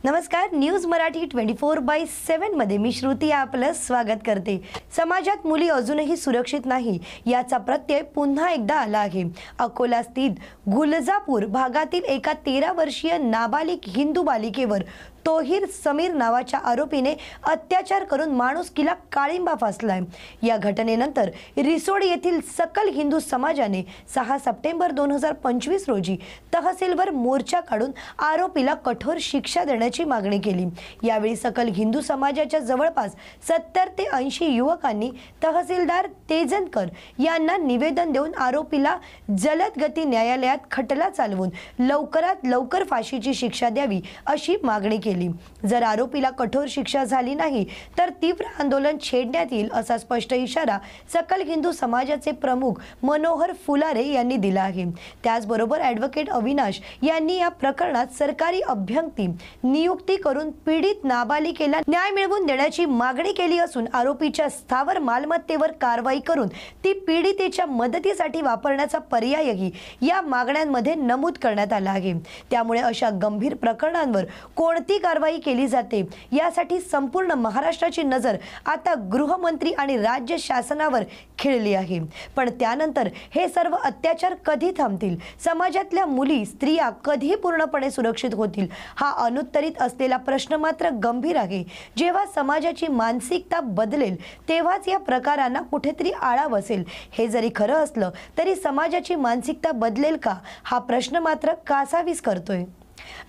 नमस्कार, न्यूज मराठी 24/7 मध्ये मी श्रुती आपलं स्वागत करते। समाजात मुली अजूनही सुरक्षित नाही याचा प्रत्यय पुन्हा एकदा आला आहे। अकोला स्थित गुलजापूर भागातील एका 13 वर्षीय नाबालिग हिंदू बालिकेवर तोहीर समीर नावाच्या आरोपीने अत्याचार करून माणुसकीला काळिंबा फासलाय। या घटनेनंतर रिसोड येथील सकल हिंदू समाजाने 6 सप्टेंबर 2025 रोजी तहसीलवर मोर्चा काढून आरोपीला कठोर शिक्षा देण्याची मागणी केली। यावेळी सकल हिंदू समाजाच्या जवळपास 70 ते 80 युवकांनी तहसीलदार तेजनकर यांना निवेदन देऊन आरोपीला जलद गती न्यायालयात खटला चालवून लवकरात लवकर फाशीची शिक्षा द्यावी अशी मागणी केली। जर आरोपीला कठोर शिक्षा झाली नाही तर तीव्र आंदोलन छेडण्यात येईल असा स्पष्ट इशारा सकल हिंदू समाजाचे प्रमुख मनोहर फुलारे यांनी दिला आहे। त्याचबरोबर ॲडव्होकेट अविनाश यांनी या प्रकरणात सरकारी अभ्यंती नियुक्ती करून पीडित नाबालिकेला न्याय मिळवून देण्याची मागणी केली असून आरोपीच्या स्थावर मालमत्तेवर कारवाई करून ती पीडितेच्या मदतीसाठी वापरण्याचा पर्यायही या मागण्यांमध्ये नमूद करण्यात आला आहे। त्यामुळे अशा गंभीर प्रकरणांवर कोणती कारवाई केली जाते यासाठी संपूर्ण महाराष्ट्राची नजर आता गृहमंत्री आणि राज्य शासनावर खिळली आहे। पण त्यानंतर हे सर्व अत्याचार कधी थांबतील? समाजातल्या मुली स्त्रिया कधी पूर्णपणे सुरक्षित होतील? हा अनुत्तरित असलेला प्रश्न मात्र गंभीर आहे। जेव्हा समाजाची मानसिकता बदलेल तेव्हाच या प्रकारांना कुठेतरी आळा बसेल। हे जरी खरं असलं तरी समाजाची मानसिकता बदलेल का हा प्रश्न मात्र कासावीस करतोय।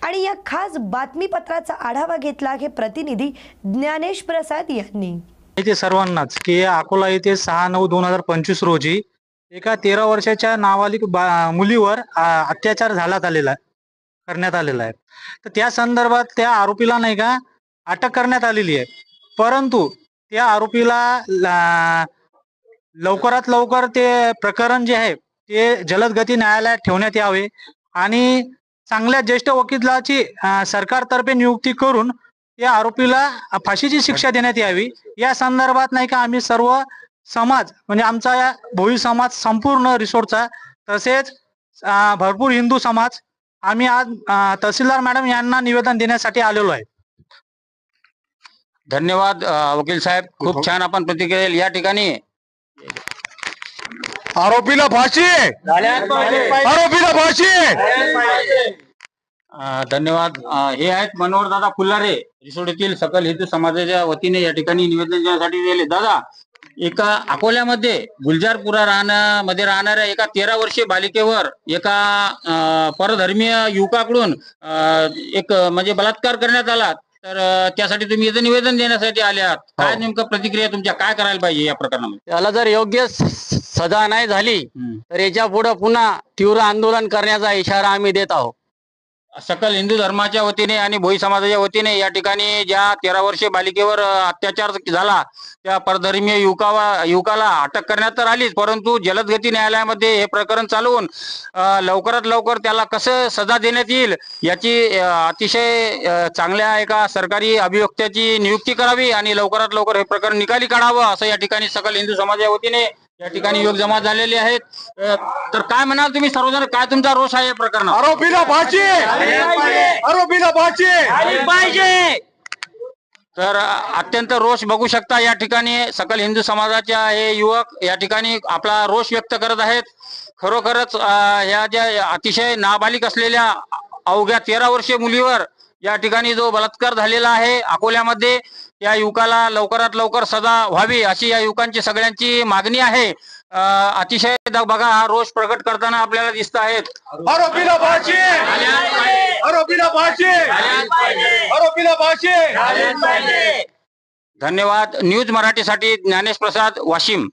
आणि या खास बातमीपत्राचा आढावा घेतला आहे प्रतिनिधी ज्ञानेश प्रसाद यांनी। इथे सर्वांनाच की अकोला येथे 6/9/2025 रोजी एका 13 वर्षाच्या नाबालिग मुलीवर अत्याचार करण्यात आलेला आहे। तर त्या संदर्भात त्या आरोपीला नाही का अटक करण्यात आलेली आहे, परंतु त्या आरोपीला लवकरात लवकर ते प्रकरण जे आहे ते जलद गती न्यायालयात ठेवण्यात यावे आणि चांगल्या ज्येष्ठ वकिलाची सरकारतर्फे नियुक्ती करून या आरोपीला फाशीची शिक्षा देण्यात यावी। या संदर्भात नाही का आम्ही सर्व समाज म्हणजे आमचा या भोई समाज संपूर्ण रिसोडचा तसेच भरपूर हिंदू समाज आम्ही आज तहसीलदार मॅडम यांना निवेदन देण्यासाठी आलेलो आहे। धन्यवाद वकील साहेब, खूप छान आपण प्रतिक्रिया दिली। या ठिकाणी आरोपीला फाशी, आरोपीला फाशी। धन्यवाद। हे आहेत मनोहर दादा फुलारे, रिसोड येथील सकल हिंदू समाजाच्या वतीने या ठिकाणी निवेदन देण्यासाठी दिले। दादा, एका अकोल्यामध्ये गुलजारपुरा मध्ये राहणाऱ्या एका 13 वर्षीय बालिकेवर एका परधर्मीय युवकाकडून एक म्हणजे बलात्कार करण्यात आला, तर त्यासाठी तुम्ही इथं निवेदन देण्यासाठी आले आहात। काय नेमकं प्रतिक्रिया तुमच्या, काय करायला पाहिजे या प्रकरणामध्ये? त्याला जर योग्य सजा नाही झाली तर याच्या पुढे पुन्हा तीव्र आंदोलन करण्याचा इशारा आम्ही देत आहोत। सकल हिंदू धर्माच्या वतीने आणि भोई समाजाच्या वतीने या ठिकाणी ज्या 13 वर्षीय बालिकेवर अत्याचार झाला त्या परधर्मीय युवकाला अटक करण्यात तर आलीच, परंतु जलद गती न्यायालयामध्ये हे प्रकरण चालवून लवकरात लवकर त्याला कसं सजा देण्यात येईल याची अतिशय चांगल्या एका सरकारी अभियोक्त्याची नियुक्ती करावी आणि लवकरात लवकर हे प्रकरण निकाली काढावं असं या ठिकाणी सकल हिंदू समाजाच्या वतीने या ठिकाणी युवक जमा झालेले आहेत। तर काय म्हणाल तुम्ही सर्वजण, काय तुमचा रोष आहे या प्रकरणात? आरोपीला फाशी, आरोपीला फाशी पाहिजे। तर अत्यंत रोष बघू शकता या ठिकाणी सकल हिंदू समाजाच्या हे युवक या ठिकाणी आपला रोष व्यक्त करत आहेत। खरोखरच ह्या ज्या अतिशय नाबालिग असलेल्या अवघ्या 13 वर्षीय मुलीवर या ठिकाणी जो बलात्कार झालेला आहे अकोल्यामध्ये, या युवकाला लवकरात लवकर सजा व्हावी अशी या युवकांची सगळ्यांची मागणी आहे। अतिशय बघा हा रोष प्रकट करताना आपल्याला दिसत आहेत। आरोपीला फाशी, आरोपीला फाशी, आरोपीला फाशी। धन्यवाद। न्यूज मराठीसाठी ज्ञानेश प्रसाद, वाशिम।